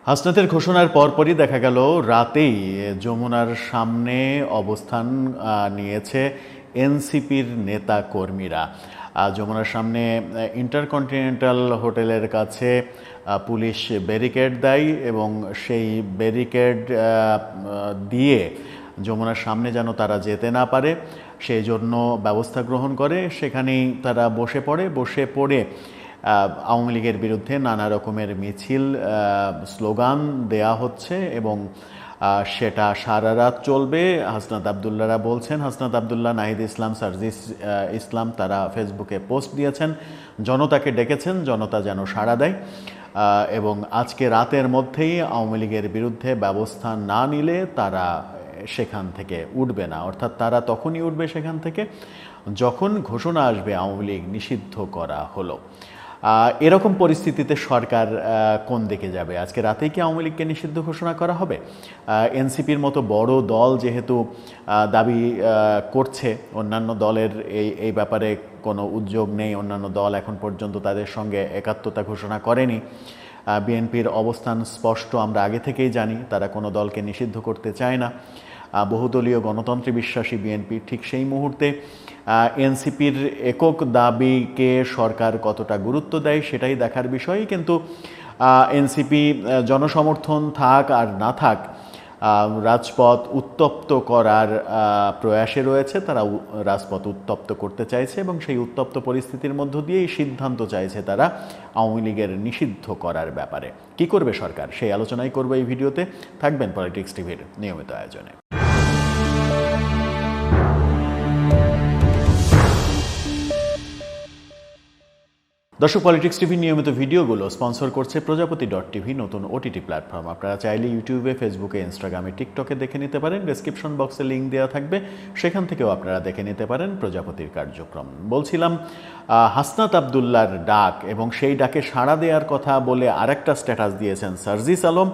হাসনাতের ঘোষণার পরপরই দেখা গেল রাতেই যমুনার সামনে অবস্থান নিয়েছে এনসিপির নেতা কর্মীরা। যমুনার সামনে ইন্টারকন্টিনেন্টাল হোটেলের কাছে পুলিশ ব্যারিকেড দেয় এবং সেই ব্যারিকেড দিয়ে যমুনার সামনে যেন তারা যেতে না পারে সেই জন্য ব্যবস্থা গ্রহণ করে। সেখানেই তারা বসে পড়ে আওয়ামী লীগের বিরুদ্ধে নানা রকমের মিছিল স্লোগান দেয়া হচ্ছে এবং সেটা সারা রাত চলবে। হাসনাত আবদুল্লাহরা বলছেন, হাসনাত আবদুল্লাহ, নাহিদ ইসলাম, সার্জিস ইসলাম তারা ফেসবুকে পোস্ট দিয়েছেন, জনতাকে ডেকেছেন জনতা যেন সাড়া দেয় এবং আজকে রাতের মধ্যেই আওয়ামী লীগের বিরুদ্ধে ব্যবস্থা না নিলে তারা সেখান থেকে উঠবে না। অর্থাৎ তারা তখনই উঠবে সেখান থেকে যখন ঘোষণা আসবে আওয়ামী লীগ নিষিদ্ধ করা হলো। এরকম পরিস্থিতিতে সরকার কোন দিকে যাবে? আজকে রাতেই কি আওয়ামী লীগকে নিষিদ্ধ ঘোষণা করা হবে? এনসিপির মতো বড় দল যেহেতু দাবি করছে, অন্যান্য দলের এই ব্যাপারে কোনো উদ্যোগ নেই, অন্যান্য দল এখন পর্যন্ত তাদের সঙ্গে একাত্মতা ঘোষণা করেনি। বিএনপির অবস্থান স্পষ্ট, আমরা আগে থেকেই জানি তারা কোনো দলকে নিষিদ্ধ করতে চায় না। বহুদলীয় গণতন্ত্রে বিশ্বাসী বিএনপি ঠিক সেই মুহূর্তে এনসিপির একক দাবিকে সরকার কতটা গুরুত্ব দেয় সেটাই দেখার বিষয়। কিন্তু এনসিপি জনসমর্থন থাক আর না থাক, রাজপথ উত্তপ্ত করার প্রয়াসে রয়েছে। তারা রাজপথ উত্তপ্ত করতে চাইছে এবং সেই উত্তপ্ত পরিস্থিতির মধ্য দিয়েই সিদ্ধান্ত চাইছে তারা আওয়ামী লীগের নিষিদ্ধ করার ব্যাপারে। কি করবে সরকার সেই আলোচনাই করবে এই ভিডিওতে। থাকবেন পলিটিক্স টিভির নিয়মিত আয়োজনে। দর্শক, পলিটিক্স টিভির নিয়মিত ভিডিওগুলো স্পন্সর করছে প্রজাপতি.টিভি, নতুন ওটিটি প্ল্যাটফর্ম। আপনারা চাইলে ইউটিউবে, ফেসবুকে, ইনস্টাগ্রামে, টিকটকে দেখে নিতে পারেন। ডেসক্রিপশন বক্সে লিঙ্ক দেওয়া থাকবে, সেখান থেকেও আপনারা দেখে নিতে পারেন প্রজাপতির কার্যক্রম। বলছিলাম হাসনাত আবদুল্লাহর ডাক এবং সেই ডাকে সাড়া দেওয়ার কথা বলে আরেকটা স্ট্যাটাস দিয়েছেন সার্জিস আলম।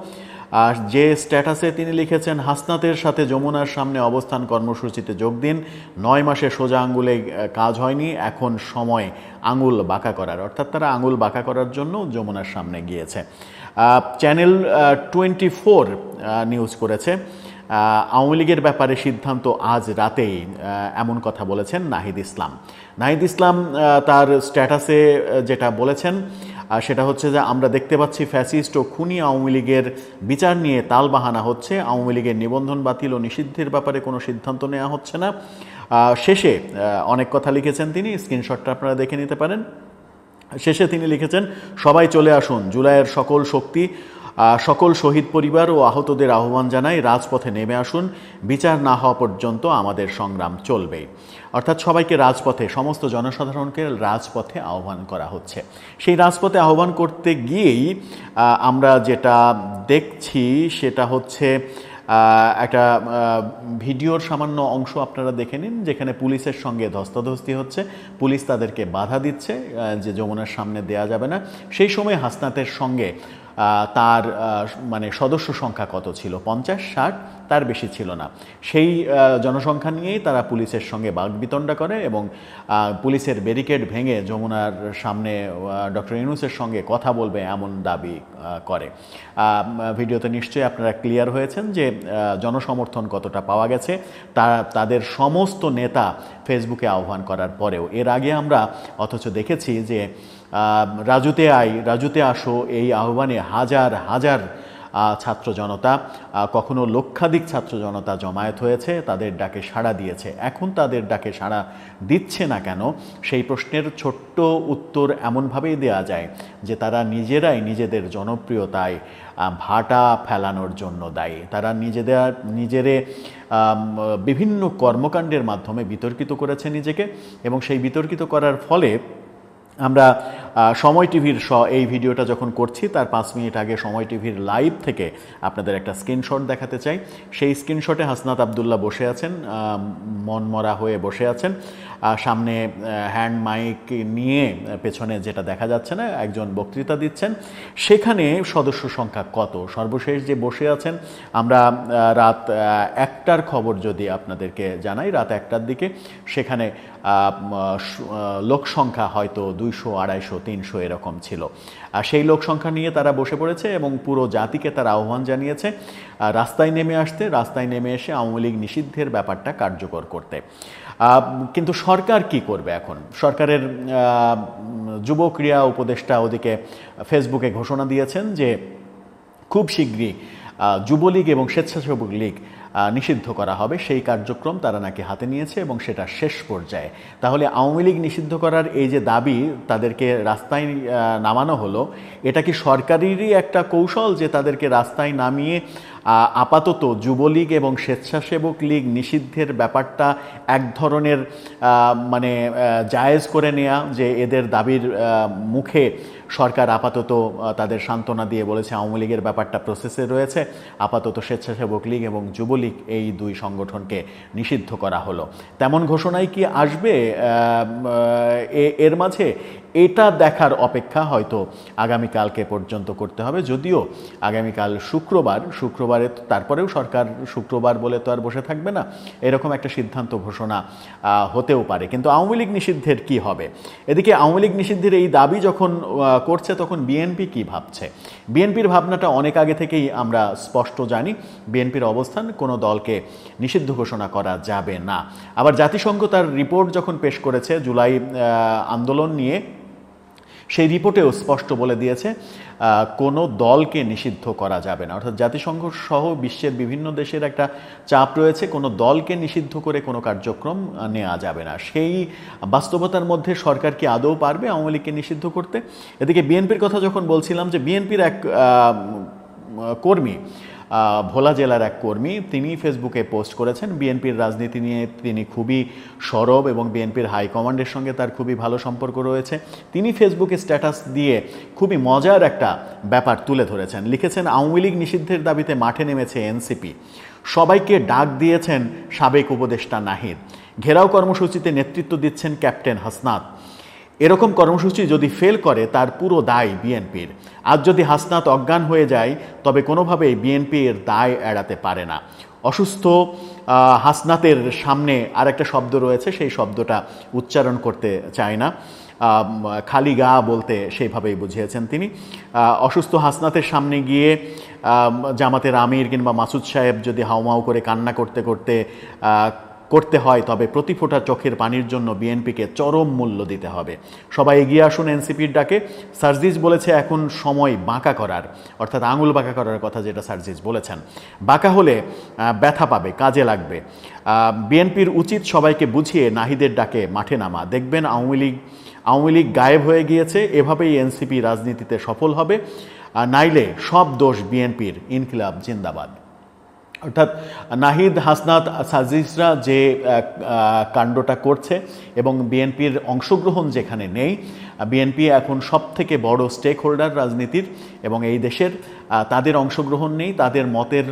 যে স্ট্যাটাসে তিনি লিখেছেন, হাসনাতের সাথে যমুনার সামনে অবস্থান কর্মসূচিতে যোগ দিন। 9 মাসে সোজা আঙুলে কাজ হয়নি, এখন সময় আঙুল বাঁকা করার। অর্থাৎ তারা আঙুল বাঁকা করার জন্য যমুনার সামনে গিয়েছে। চ্যানেল 24 নিউজ করেছে, আওয়ামী লীগের ব্যাপারে সিদ্ধান্ত আজ রাতেই, এমন কথা বলেছেন নাহিদ ইসলাম। নাহিদ ইসলাম তার স্ট্যাটাসে যেটা বলেছেন সেটা হচ্ছে যে, আমরা দেখতে পাচ্ছি ফ্যাসিস্ট ও খুনি আওয়ামী লীগের বিচার নিয়ে তালবাহানা হচ্ছে। আওয়ামী লীগের নিবন্ধন বাতিল ও নিষিদ্ধের ব্যাপারে কোনো সিদ্ধান্ত নেওয়া হচ্ছে না। শেষে অনেক কথা লিখেছেন তিনি, স্ক্রিনশটটা আপনারা দেখে নিতে পারেন। শেষে তিনি লিখেছেন, সবাই চলে আসুন, জুলাইয়ের সকল শক্তি, সকল শহীদ পরিবার ও আহতদের আহ্বান জানাই, রাজপথে নেমে আসুন, বিচার না হওয়া পর্যন্ত আমাদের সংগ্রাম চলবেই। অর্থাৎ সবাইকে রাজপথে, সমস্ত জনসাধারণকে রাজপথে আহ্বান করা হচ্ছে। সেই রাজপথে আহ্বান করতে গিয়েই আমরা যেটা দেখছি সেটা হচ্ছে একটা ভিডিওর সামান্য অংশ আপনারা দেখে নিন, যেখানে পুলিশের সঙ্গে ধস্তাধস্তি হচ্ছে। পুলিশ তাদেরকে বাধা দিচ্ছে যে যমুনার সামনে দেয়া যাবে না। সেই সময় হাসনাতের সঙ্গে তার মানে সদস্য সংখ্যা কত ছিল? 50-60, তার বেশি ছিল না। সেই জনসংখ্যা নিয়েই তারা পুলিশের সঙ্গে বাগবিতণ্ডা করে এবং পুলিশের ব্যারিকেড ভেঙে যমুনার সামনে ডক্টর ইউনূসের সঙ্গে কথা বলবে এমন দাবি করে। ভিডিওতে নিশ্চয়ই আপনারা ক্লিয়ার হয়েছেন যে জনসমর্থন কতটা পাওয়া গেছে তাদের সমস্ত নেতা ফেসবুকে আহ্বান করার পরেও। এর আগে আমরা অথচ দেখেছি যে রাজুতে আসো এই আহ্বানে হাজার হাজার ছাত্র জনতা, কখনো লক্ষাধিক ছাত্র জনতা জমায়েত হয়েছে, তাদের ডাকে সাড়া দিয়েছে। এখন তাদের ডাকে সাড়া দিচ্ছে না কেন, সেই প্রশ্নের ছোট্ট উত্তর এমনভাবেই দেওয়া যায় যে তারা নিজেরাই নিজেদের জনপ্রিয়তায় ভাটা ফেলানোর জন্য দায়ী। তারা নিজেরে বিভিন্ন কর্মকাণ্ডের মাধ্যমে বিতর্কিত করেছে নিজেকে এবং সেই বিতর্কিত করার ফলে আমরা সময় টিভির এই ভিডিওটা যখন করছি তার 5 মিনিট আগে সময় টিভির লাইভ থেকে আপনাদের একটা স্ক্রিনশট দেখাতে চাই। সেই স্ক্রিনশটে হাসনাত আবদুল্লাহ বসে আছেন, মনমরা হয়ে বসে আছেন সামনে হ্যান্ড মাইক নিয়ে পেছনে যেটা দেখা যাচ্ছে না একজন বক্তৃতা দিচ্ছেন, সেখানে সদস্য সংখ্যা কত? সর্বশেষ যে বসে আছেন, আমরা রাত 1টার খবর যদি আপনাদেরকে জানাই, রাত 1টার দিকে সেখানে লোক সংখ্যা হয়তো 200, 250, 300 এরকম ছিল। সেই লোক সংখ্যা নিয়ে তারা বসে পড়েছে এবং পুরো জাতিকে তারা আহ্বান জানিয়েছে রাস্তায় নেমে আসতে, রাস্তায় নেমে এসে আওয়ামী লীগ নিষিদ্ধের ব্যাপারটা কার্যকর করতে। কিন্তু সরকার কি করবে এখন? সরকারের যুব ক্রীড়া উপদেষ্টা ওদিকে ফেসবুকে ঘোষণা দিয়েছেন যে খুব শীঘ্রই যুবলীগ এবং স্বেচ্ছাসেবক লীগ নিষিদ্ধ করা হবে, সেই কার্যক্রম তারা নাকি হাতে নিয়েছে এবং সেটা শেষ পর্যায়ে। তাহলে আওয়ামী লীগ নিষিদ্ধ করার এই যে দাবি, তাদেরকে রাস্তায় নামানো হলো, এটা কি সরকারেরই একটা কৌশল যে তাদেরকে রাস্তায় নামিয়ে আপাতত যুবলীগ এবং স্বেচ্ছাসেবক লীগ নিষিদ্ধের ব্যাপারটা এক ধরনের মানে জায়েজ করে নেয়া, যে এদের দাবির মুখে সরকার আপাতত তাদের সান্ত্বনা দিয়ে বলেছে আওয়ামী লীগের ব্যাপারটা প্রসেসে রয়েছে, আপাতত স্বেচ্ছাসেবক লীগ এবং যুবলীগ এই দুই সংগঠনকে নিষিদ্ধ করা হলো। তেমন ঘোষণাই কি আসবে এর মাঝে? এটা দেখার অপেক্ষা হয়তো আগামীকালকে পর্যন্ত করতে হবে। যদিও আগামীকাল শুক্রবারে তারপরেও সরকার শুক্রবার বলে তো আর বসে থাকবে না, এরকম একটা সিদ্ধান্ত ঘোষণা হতেও পারে। কিন্তু আওয়ামী লীগ নিষিদ্ধের কি হবে? এদিকে আওয়ামী লীগ নিষিদ্ধের এই দাবি যখন করছে, তখন বিএনপি কি ভাবছে? বিএনপির ভাবনাটা অনেক আগে থেকেই আমরা স্পষ্ট জানি। বিএনপির অবস্থান, কোনো দলকে নিষিদ্ধ ঘোষণা করা যাবে না। আবার জাতিসংঘ তার রিপোর্ট যখন পেশ করেছে জুলাই আন্দোলন নিয়ে, সেই রিপোর্টেও স্পষ্ট বলে দিয়েছে কোনো দলকে নিষিদ্ধ করা যাবে না। অর্থাৎ জাতিসংঘ সহ বিশ্বের বিভিন্ন দেশের একটা চাপ রয়েছে, কোনো দলকে নিষিদ্ধ করে কোনো কার্যক্রম নেওয়া যাবে না। সেই বাস্তবতার মধ্যে সরকার কি আদৌ পারবে আওয়ামী লীগকে নিষিদ্ধ করতে? এদিকে বিএনপির কথা যখন বলছিলাম, যে বিএনপির এক কর্মী, ভোলা জেলার এক কর্মী, তিনি ফেসবুকে পোস্ট করেছেন বিএনপির রাজনীতি নিয়ে তিনি খুবই সরব এবং বিএনপির হাইকমান্ডের সঙ্গে তার খুবই ভালো সম্পর্ক রয়েছে। তিনি ফেসবুকে স্ট্যাটাস দিয়ে খুবই মজার একটা ব্যাপার তুলে ধরেছেন। লিখেছেন, আওয়ামী লীগ নিষিদ্ধের দাবিতে মাঠে নেমেছে এনসিপি, সবাইকে ডাক দিয়েছেন সাবেক উপদেষ্টা নাহিদ, ঘেরাও কর্মসূচিতে নেতৃত্ব দিচ্ছেন ক্যাপ্টেন হাসনাত। এরকম কর্মসূচি যদি ফেল করে তার পুরো দায় বিএনপির। আজ যদি হাসনাত অজ্ঞান হয়ে যায় তবে কোনোভাবেই বিএনপি এর দায় এড়াতে পারে না। অসুস্থ হাসনাতের সামনে আরেকটা শব্দ রয়েছে, সেই শব্দটা উচ্চারণ করতে চায় না, খালি গা বলতে সেইভাবেই বুঝিয়েছেন তিনি। অসুস্থ হাসনাতের সামনে গিয়ে জামাতের আমির কিংবা মাসুদ সাহেব যদি হাউমাউ করে কান্না করতে হয়, তবে প্রতি ফোঁটা চোখের পানির জন্য বিএনপিকে চরম মূল্য দিতে হবে। সবাই এগিয়ে আসুন এনসিপির ডাকে। সার্জিস বলেছে এখন সময় বাঁকা করার, অর্থাৎ আঙুল বাঁকা করার কথা যেটা সার্জিস বলেছেন। বাঁকা হলে ব্যথা পাবে, কাজে লাগবে। বিএনপির উচিত সবাইকে বুঝিয়ে নাহিদের ডাকে মাঠে নামা। দেখবেন আওয়ামী লীগ গায়েব হয়ে গিয়েছে। এভাবেই এনসিপি রাজনীতিতে সফল হবে, নাইলে সব দোষ বিএনপির। ইনকিলাব জিন্দাবাদ। অর্থাৎ নাহিদ, হাসনাত, সার্জিসরা যে কাণ্ডটা করছে এবং বিএনপির অংশগ্রহণ যেখানে নেই, বিএনপি এখন সবথেকে বড় স্টেক হোল্ডার রাজনীতির এবং এই দেশের, তাদের অংশগ্রহণ নেই। তাদের মতের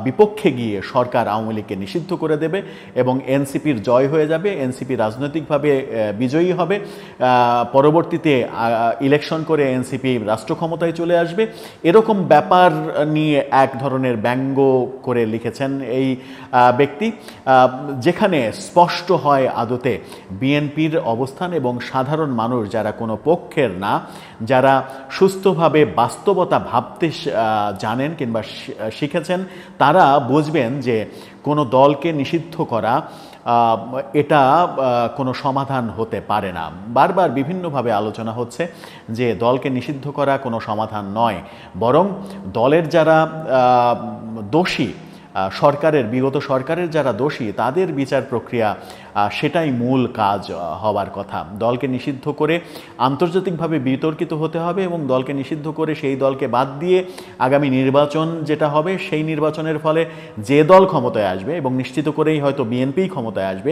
বিপক্ষে গিয়ে সরকার আওয়ামী লীগকে নিষিদ্ধ করে দেবে এবং এনসিপির জয় হয়ে যাবে। এনসিপি রাজনৈতিকভাবে বিজয়ী হবে, পরবর্তীতে ইলেকশন করে এনসিপি রাষ্ট্র ক্ষমতায় চলে আসবে। এরকম ব্যাপার নিয়ে এক ধরনের ব্যঙ্গ করে লিখেছেন এই ব্যক্তি, যেখানে স্পষ্ট হয় আদতে বিএনপির অবস্থান এবং সাধারণ মানুষ যারা কোনো পক্ষের না, যারা সুস্থভাবে বাস্তবতা ভাবতে জানেন কিংবা শিখেছেন, তারা বুঝবেন যে কোনো দলকে নিষিদ্ধ করা এটা কোনো সমাধান হতে পারে না। বারবার বিভিন্নভাবে আলোচনা হচ্ছে যে দলকে নিষিদ্ধ করা কোনো সমাধান নয়, বরং দলের যারা দোষী, বিগত সরকারের যারা দোষী, তাদের বিচার প্রক্রিয়া, সেটাই মূল কাজ হওয়ার কথা। দলকে নিষিদ্ধ করে আন্তর্জাতিকভাবে বিতর্কিত হতে হবে এবং দলকে নিষিদ্ধ করে সেই দলকে বাদ দিয়ে আগামী নির্বাচন যেটা হবে, সেই নির্বাচনের ফলে যে দল ক্ষমতায় আসবে, এবং নিশ্চিত করেই হয়তো বিএনপি ক্ষমতায় আসবে,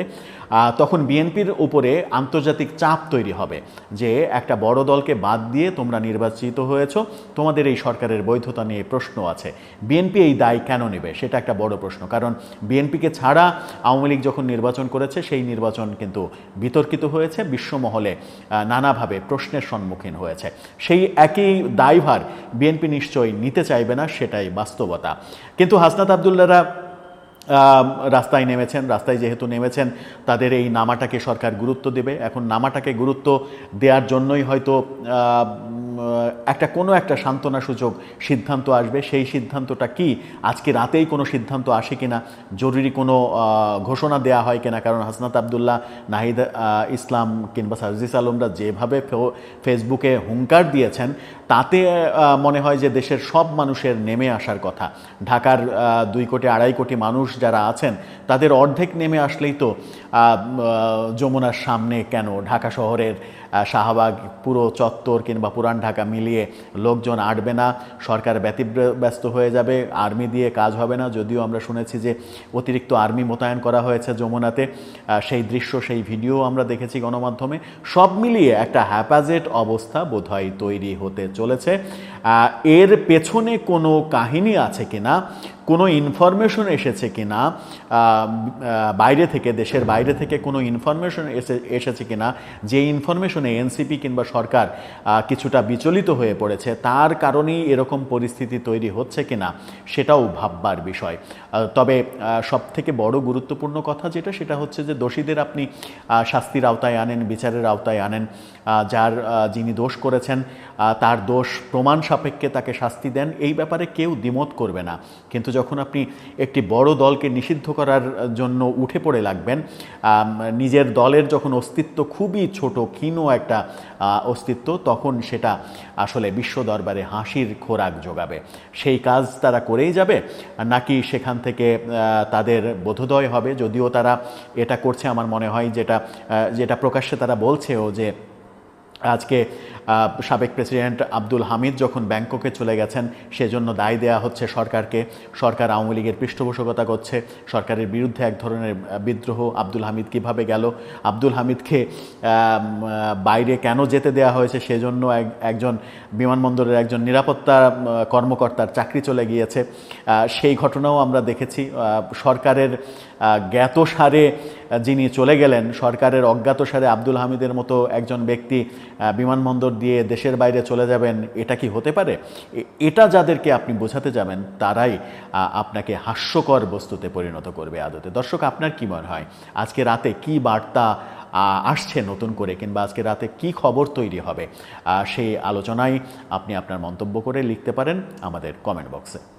তখন বিএনপির উপরে আন্তর্জাতিক চাপ তৈরি হবে যে একটা বড় দলকে বাদ দিয়ে তোমরা নির্বাচিত হয়েছো, তোমাদের এই সরকারের বৈধতা নিয়ে প্রশ্ন আছে। বিএনপি এই দায় কেন নেবে, সেটা একটা বড় প্রশ্ন। কারণ বিএনপিকে ছাড়া আওয়ামী লীগ যখন নির্বাচন করেছে, সেই সেই নির্বাচন কিন্তু বিতর্কিত হয়েছে, বিশ্বমহলে নানাভাবে প্রশ্নের সম্মুখীন হয়েছে। সেই একই দায়ভার বিএনপি নিশ্চয়ই নিতে চাইবে না, সেটাই বাস্তবতা। কিন্তু হাসনাত আবদুল্লাহরা রাস্তায় নেমেছেন। রাস্তায় যেহেতু নেমেছেন, তাদের এই নামাটাকে সরকার গুরুত্ব দেবে। এখন নামাটাকে গুরুত্ব দেওয়ার জন্যই হয়তো কোনো একটা সান্ত্বনাসূচক সিদ্ধান্ত আসবে। সেই সিদ্ধান্তটা কি, আজকে রাতেই কোনো সিদ্ধান্ত আসে কিনা, জরুরি কোনো ঘোষণা দেয়া হয় কিনা। কারণ হাসনাত আবদুল্লাহ, নাহিদ ইসলাম কিংবা সার্জিস আলমরা যেভাবে ফেসবুকে হুঙ্কার দিয়েছেন, তাতে মনে হয় যে দেশের সব মানুষের নেমে আসার কথা। ঢাকার 2 কোটি 2.5 কোটি মানুষ যারা আছেন, তাদের অর্ধেক নেমে আসলেই তো যমুনার সামনে কেন, ঢাকা শহরের শাহবাগ, পুরো চত্বর কিংবা পুরান ঢাকা মিলিয়ে লোকজন আটবে না, সরকার ব্যতিব্যস্ত হয়ে যাবে, আর্মি দিয়ে কাজ হবে না। যদিও আমরা শুনেছি যে অতিরিক্ত আর্মি মোতায়েন করা হয়েছে যমুনাতে, সেই দৃশ্য, সেই ভিডিও আমরা দেখেছি গণমাধ্যমে। সব মিলিয়ে একটা হ্যাপাজেট অবস্থা বোধহয় তৈরি হতে চলেছে। এর পেছনে কোনো কাহিনী আছে কিনা, কোনো ইনফরমেশন এসেছে কিনা বাইরে থেকে, দেশের বাইরে থেকে কোনো ইনফরমেশন এসেছে কিনা, যে ইনফরমেশনে এনসিপি কিংবা সরকার কিছুটা বিচলিত হয়ে পড়েছে, তার কারণেই এরকম পরিস্থিতি তৈরি হচ্ছে কিনা, সেটাও ভাববার বিষয়। তবে সবথেকে বড় গুরুত্বপূর্ণ কথা যেটা, সেটা হচ্ছে যে দোষীদের আপনি শাস্তির আওতায় আনেন, বিচারের আওতায় আনেন। যিনি দোষ করেছেন তার দোষ প্রমাণ সাপেক্ষে তাকে শাস্তি দেন, এই ব্যাপারে কেউ দ্বিমত করবে না। কিন্তু যখন আপনি একটি বড় দলকে নিষিদ্ধ করার জন্য উঠে পড়ে লাগবেন, নিজের দলের যখন অস্তিত্ব খুবই ছোট, ক্ষীণ একটা অস্তিত্ব, তখন সেটা আসলে বিশ্ব দরবারে হাসির খোরাক যোগাবে। সেই কাজ তারা করেই যাবে, নাকি সেখান থেকে তাদের বোধোদয় হবে। যদিও তারা এটা করছে, আমার মনে হয় যেটা প্রকাশ্যে তারা বলছেও, যে আজকে সাবেক প্রেসিডেন্ট আব্দুল হামিদ যখন ব্যাংককে চলে গেছেন, সেজন্য দায় দেয়া হচ্ছে সরকারকে। সরকার আওয়ামী লীগের পৃষ্ঠপোষকতা করছে, সরকারের বিরুদ্ধে এক ধরনের বিদ্রোহ। আব্দুল হামিদ কিভাবে গেল, আব্দুল হামিদকে বাইরে কেন যেতে দেয়া হয়েছে, সেজন্য একজন বিমানবন্দরের একজন নিরাপত্তা কর্মকর্তার চাকরি চলে গিয়েছে, সেই ঘটনাও আমরা দেখেছি। সরকারের জ্ঞাতসারে যিনি চলে গেলেন, সরকারের অজ্ঞাতসারে আব্দুল হামিদের মতো একজন ব্যক্তি বিমানবন্দর দিয়ে দেশের বাইরে চলে যাবেন, এটা কি হতে পারে? এটা যাদেরকে আপনি বোঝাতে যাবেন, তারাই আপনাকে হাস্যকর বস্তুতে পরিণত করবে আদতে। দর্শক, আপনার কি মনে হয়, আজকে রাতে কি বার্তা আসছে নতুন করে, কিংবা আজকে রাতে কি খবর তৈরি হবে, সেই আলোচনায় আপনি আপনার মন্তব্য করে লিখতে পারেন আমাদের কমেন্ট বক্সে।